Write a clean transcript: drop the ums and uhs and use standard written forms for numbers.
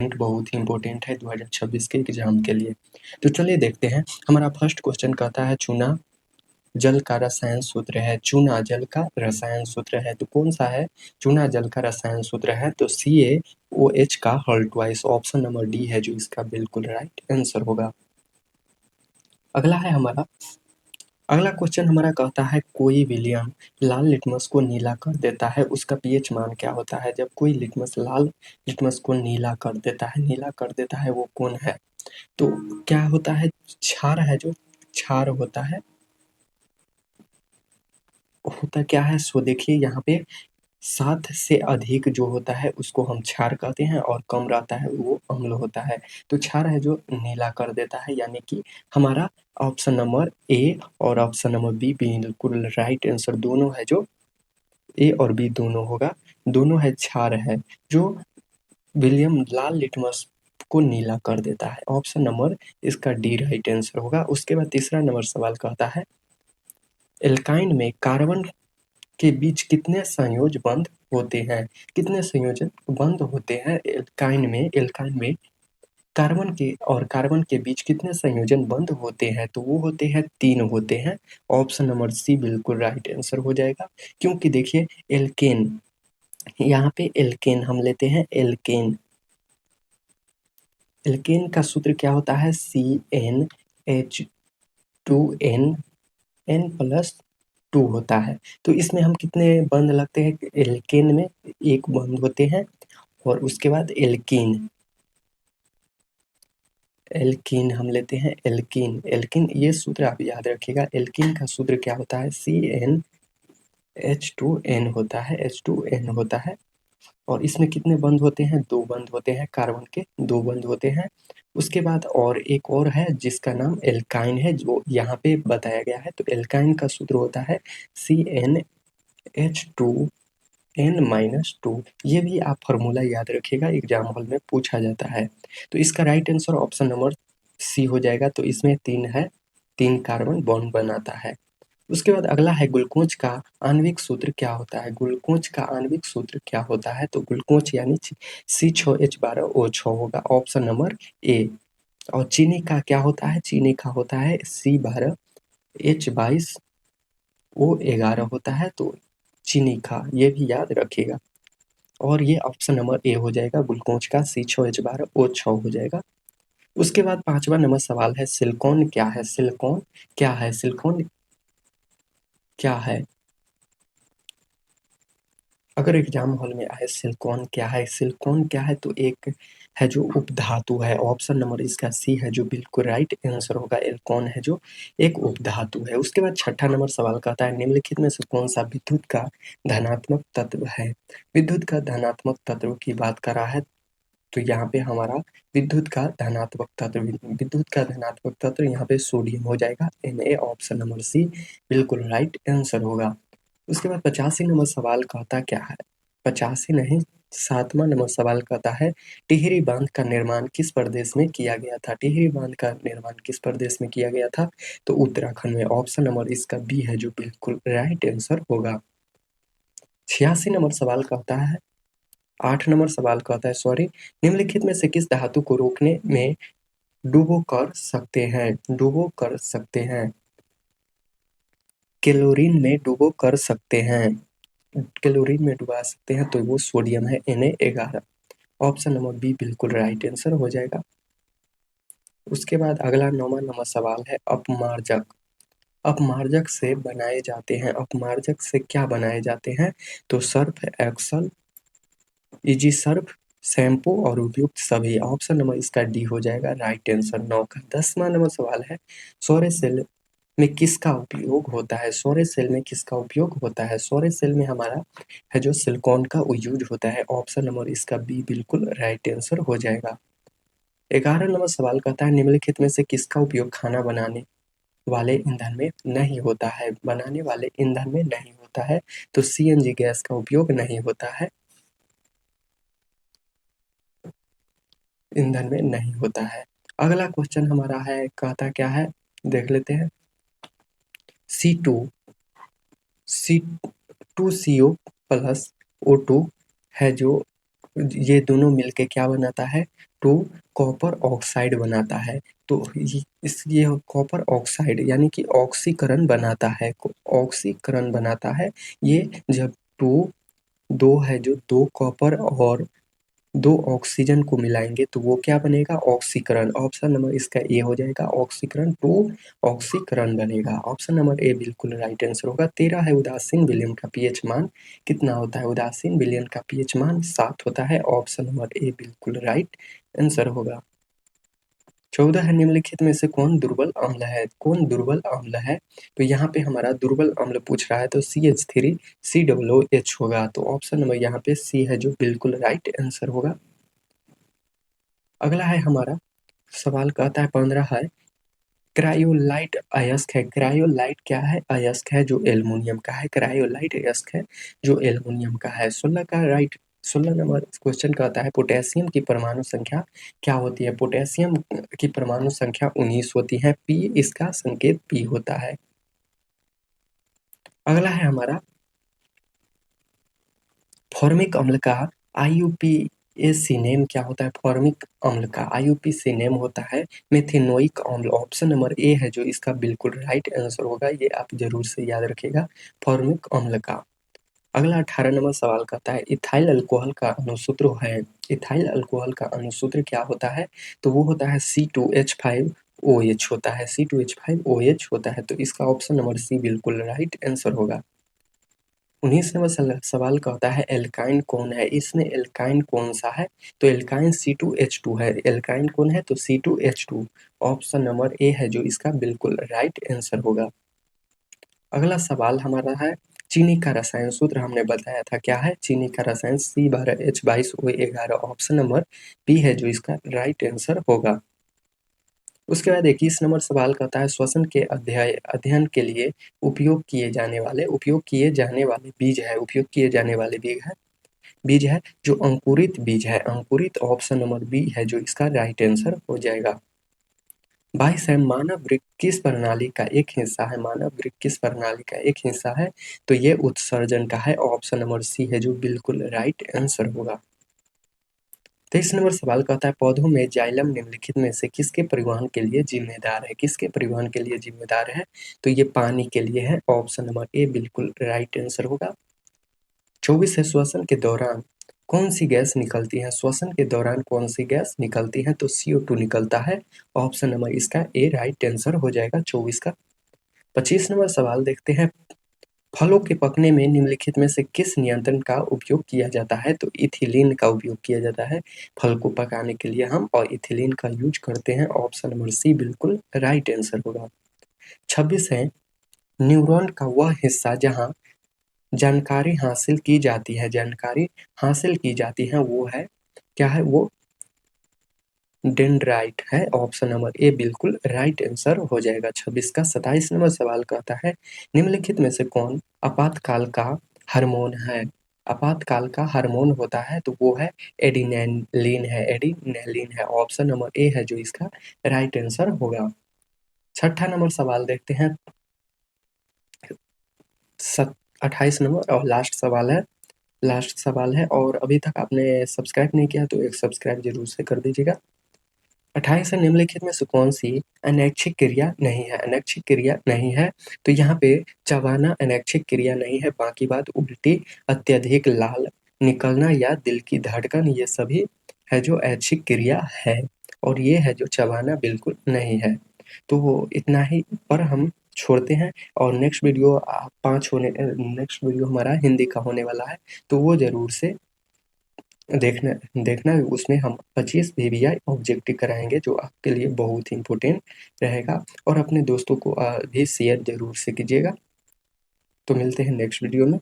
Important, बहुत ही important है 2026 के एग्जाम के लिए। तो चलिए देखते हैं। हमारा फर्स्ट क्वेश्चन कहता है चूना जल का रसायन सूत्र है। चूना जल का रसायन सूत्र है तो कौन सा है? चूना जल का रसायन सूत्र है तो CaOH का हल ट्वाइस। ऑप्शन नंबर डी है जो इसका बिल्कुल राइट आंसर होगा। अगला क्वेश्चन हमारा कहता है कोई विलियम लाल लिटमस को नीला कर देता है, उसका पीएच मान क्या होता है? जब कोई लिटमस लाल लिटमस को नीला कर देता है वो कौन है? तो क्या होता है? क्षार है, जो क्षार होता क्या है? सो देखिए यहाँ पे 7 से अधिक जो होता है उसको हम क्षार कहते हैं और कम रहता है वो अम्ल होता है। तो क्षार है जो नीला कर देता है, यानी कि हमारा ऑप्शन नंबर ए और ऑप्शन नंबर बी बिल्कुल राइट आंसर दोनों है, जो ए और बी दोनों होगा। दोनों है क्षार है जो विलियम लाल लिटमस को नीला कर देता है। ऑप्शन नंबर इसका डी राइट आंसर होगा। उसके बाद तीसरा नंबर सवाल कहता है एल्काइन में कार्बन के बीच कितने संयोज बंध होते हैं? कितने संयोजन बंध होते हैं एल्काइन में कार्बन के बीच कितने संयोजन बंध होते हैं? तो वो होते हैं 3 होते हैं। ऑप्शन नंबर सी बिल्कुल राइट आंसर हो जाएगा। क्योंकि देखिए एल्केन, यहाँ पे एल्केन हम लेते हैं। एल्केन का सूत्र क्या होता है? CnH2n n+2 होता है। तो इसमें हम कितने बंध लगते हैं? एल्केन में एक बंध होते हैं और उसके बाद एल्कीन हम लेते हैं। एल्कीन ये सूत्र आप याद रखिएगा। एल्कीन का सूत्र क्या होता है? CnH2n होता है और इसमें कितने बंध होते हैं? 2 बंध होते हैं। कार्बन के 2 बंध होते हैं। उसके बाद और एक और है जिसका नाम एल्काइन है, जो यहाँ पे बताया गया है। तो एल्काइन का सूत्र होता है CnH2n-2। ये भी आप फार्मूला याद रखिएगा, एग्जाम हॉल में पूछा जाता है। तो इसका right answer option number C हो जाएगा। तो इसमें 3 है, 3 कार्बन बॉन्ड बनाता है। उसके बाद अगला है ग्लूकोज का आणविक सूत्र क्या होता है? ग्लूकोज का आणविक सूत्र क्या होता है? तो ग्लूकोज यानी C6H12O6 होगा, ऑप्शन नंबर ए। और चीनी का क्या होता है? चीनी का होता है C12H22O11 होता है। तो चीनी का ये भी याद रखिएगा और ये ऑप्शन नंबर ए हो जाएगा। ग्लूकोज का C6H12O6 हो जाएगा। उसके बाद 5वां नंबर सवाल है सिलिकॉन क्या है? सिलिकॉन क्या है? अगर एग्जाम हॉल में आए सिलिकॉन क्या है तो एक है जो उपधातु है। ऑप्शन नंबर इसका सी है जो बिल्कुल राइट आंसर होगा। एल्कॉन है जो एक उपधातु है। उसके बाद 6ठा नंबर सवाल कहता है निम्नलिखित में से कौन सा विद्युत का धनात्मक तत्व है? विद्युत का धनात्मक तत्व की बात कर रहा है तो यहाँ पे हमारा विद्युत का धनात्मक तत्व यहाँ पे सोडियम हो जाएगा। Na ऑप्शन नंबर सी बिल्कुल राइट आंसर होगा। उसके बाद 85 नंबर सवाल कहता क्या है? 85 नहीं, 7वां नंबर सवाल कहता है टिहरी बांध का निर्माण किस प्रदेश में किया गया था? टिहरी बांध का निर्माण किस प्रदेश में किया गया था? तो उत्तराखंड में। ऑप्शन नंबर इसका बी है जो बिल्कुल राइट आंसर होगा। 86 नंबर सवाल कहता है 8 नंबर सवाल कहता है निम्नलिखित में से किस धातु को रोकने में डुबो कर सकते हैं? क्लोरीन में डुबो कर सकते हैं, क्लोरीन में डुबा सकते हैं तो वो सोडियम है Na11। ऑप्शन नंबर बी बिल्कुल राइट आंसर हो जाएगा। उसके बाद अगला 9वां नंबर सवाल है अपमार्जक। अपमार्जक से बनाए जाते हैं, अपमार्जक से क्या बनाए जाते हैं? तो Surf Excel, easy Surf, shampoo और उपयुक्त सभी। ऑप्शन नंबर इसका डी हो जाएगा राइट आंसर 9 का। 10वां नंबर सवाल है सौर सेल में किसका उपयोग होता है? सौर सेल में किसका उपयोग होता है? सौर सेल में हमारा है जो सिलिकॉन का यूज होता है। ऑप्शन नंबर इसका बी बिल्कुल राइट आंसर हो जाएगा। 11 नंबर सवाल कहता है निम्नलिखित में से किसका उपयोग खाना बनाने वाले ईंधन में नहीं होता है? बनाने वाले ईंधन में नहीं होता है तो CNG गैस का उपयोग नहीं होता है, ईंधन में नहीं होता है। अगला क्वेश्चन हमारा है कहता क्या है देख लेते हैं। C2CO+O2 है जो ये दोनों मिलके क्या बनाता है, तो कॉपर ऑक्साइड बनाता है। तो ये कॉपर ऑक्साइड यानी कि ऑक्सीकरण बनाता है, ऑक्सीकरण बनाता है। ये जब दो है जो दो कॉपर और दो ऑक्सीजन को मिलाएंगे तो वो क्या बनेगा, ऑक्सीकरण। ऑप्शन नंबर इसका ए हो जाएगा, ऑक्सीकरण, टू ऑक्सीकरण बनेगा। ऑप्शन नंबर ए बिल्कुल राइट आंसर होगा। 13 है, उदासीन विलयन का पीएच मान कितना होता है, उदासीन विलयन का पीएच मान 7 होता है। ऑप्शन नंबर ए बिल्कुल राइट आंसर होगा। 14 है, निम्नलिखित में से कौन दुर्बल अम्ल है, कौन दुर्बल अम्ल है। तो यहाँ पे हमारा दुर्बल अम्ल पूछ रहा है तो CH3COOH होगा। तो ऑप्शन नंबर यहाँ पे सी है जो बिल्कुल राइट आंसर होगा। अगला है हमारा सवाल, कहता है 15 है, क्रायोलाइट अयस्क है। क्रायोलाइट क्या है, अयस्क है जो एल्युमिनियम का है। क्रायोलाइट अयस्क है जो एल्युमिनियम का है। 16 नंबर क्वेश्चन कहता है, पोटेशियम की परमाणु संख्या क्या होती है। पोटेशियम की परमाणु संख्या 19 होती है। पी इसका संकेत पी होता है। अगला है हमारा, फॉर्मिक अम्ल का IUPAC नेम क्या होता है। फॉर्मिक अम्ल का IUPAC नेम होता है मेथेनोइक अम्ल। ऑप्शन नंबर ए है जो इसका बिल्कुल राइट आंसर होगा। ये आप जरूर से याद रखिएगा, फॉर्मिक अम्ल का। अगला 18 नंबर सवाल कहता है, इथाइल अल्कोहल का अणुसूत्र है। इथाइल अल्कोहल का अणुसूत्र क्या होता है, तो वो होता है C2H5OH होता है। C2H5OH होता है। तो इसका ऑप्शन नंबर सी बिल्कुल राइट आंसर होगा। 19 नंबर सवाल कहता है, एल्काइन कौन है। इसमें एल्काइन कौन सा है, तो एल्काइन C2H2 है। एल्काइन कौन है, तो C2H2। ऑप्शन नंबर ए है जो इसका बिल्कुल राइट आंसर होगा। अगला सवाल हमारा है, चीनी का रसायन सूत्र हमने बताया था, क्या है चीनी का रसायन C12H22O11। ऑप्शन नंबर बी है जो इसका राइट आंसर होगा। उसके बाद 21 नंबर सवाल कहता है, श्वसन के अध्ययन के लिए उपयोग किए जाने वाले बीज है जो अंकुरित बीज है। अंकुरित ऑप्शन नंबर बी है जो इसका राइट आंसर हो जाएगा। 22 है, मानव वृक्क किस प्रणाली का एक हिस्सा है। मानव वृक्क किस प्रणाली का एक हिस्सा है, तो ये उत्सर्जन का है। ऑप्शन नंबर सी है जो बिल्कुल राइट आंसर होगा। 23 नंबर सवाल कहता है, पौधों में जाइलम निम्नलिखित में से किसके परिवहन के लिए जिम्मेदार है। किसके परिवहन के लिए जिम्मेदार है, तो ये पानी के लिए है। ऑप्शन नंबर ए बिल्कुल राइट आंसर होगा। 24 है, श्वसन के दौरान कौन सी गैस निकलती है। श्वसन के दौरान कौन सी गैस निकलती है, तो CO2 निकलता है। ऑप्शन नंबर इसका ए राइट आंसर हो जाएगा 24 का। 25 नंबर सवाल देखते हैं, फलों के पकने में निम्नलिखित में से किस नियंत्रण का उपयोग किया जाता है, तो इथिलीन का उपयोग किया जाता है। फल को पकाने के लिए हम और इथिलीन का यूज करते हैं। ऑप्शन नंबर सी बिल्कुल राइट आंसर होगा। 26 है, न्यूरॉन का वह हिस्सा जहां जानकारी हासिल की जाती है वो है, क्या है वो, डेंड्राइट है। ऑप्शन नंबर ए बिल्कुल राइट आंसर हो जाएगा 26 का। 27 नंबर सवाल कहता है, निम्नलिखित में से कौन आपातकाल का हार्मोन है। आपातकाल का हार्मोन होता है तो वो है एडिनेलिन है। ऑप्शन नंबर ए है जो इसका राइट आंसर होगा। छठा नंबर सवाल देखते हैं, 28 नंबर और लास्ट सवाल है और अभी तक आपने सब्सक्राइब नहीं किया तो एक सब्सक्राइब जरूर से कर दीजिएगा। 28 से निम्नलिखित में से कौन सी अनैच्छिक क्रिया नहीं है। अनैच्छिक क्रिया नहीं है, तो यहाँ पे चबाना अनैच्छिक क्रिया नहीं है। बाकी बात उल्टी, अत्यधिक लाल निकलना या दिल की धड़कन, ये सभी है जो ऐच्छिक क्रिया है। और ये है जो चबाना बिल्कुल नहीं है। तो वो इतना ही पर हम छोड़ते हैं। और नेक्स्ट वीडियो हमारा हिंदी का होने वाला है, तो वो जरूर से देखना देखना उसमें हम 25 VBI ऑब्जेक्टिव कराएंगे जो आपके लिए बहुत ही इम्पोर्टेंट रहेगा। और अपने दोस्तों को भी शेयर जरूर से कीजिएगा। तो मिलते हैं नेक्स्ट वीडियो में।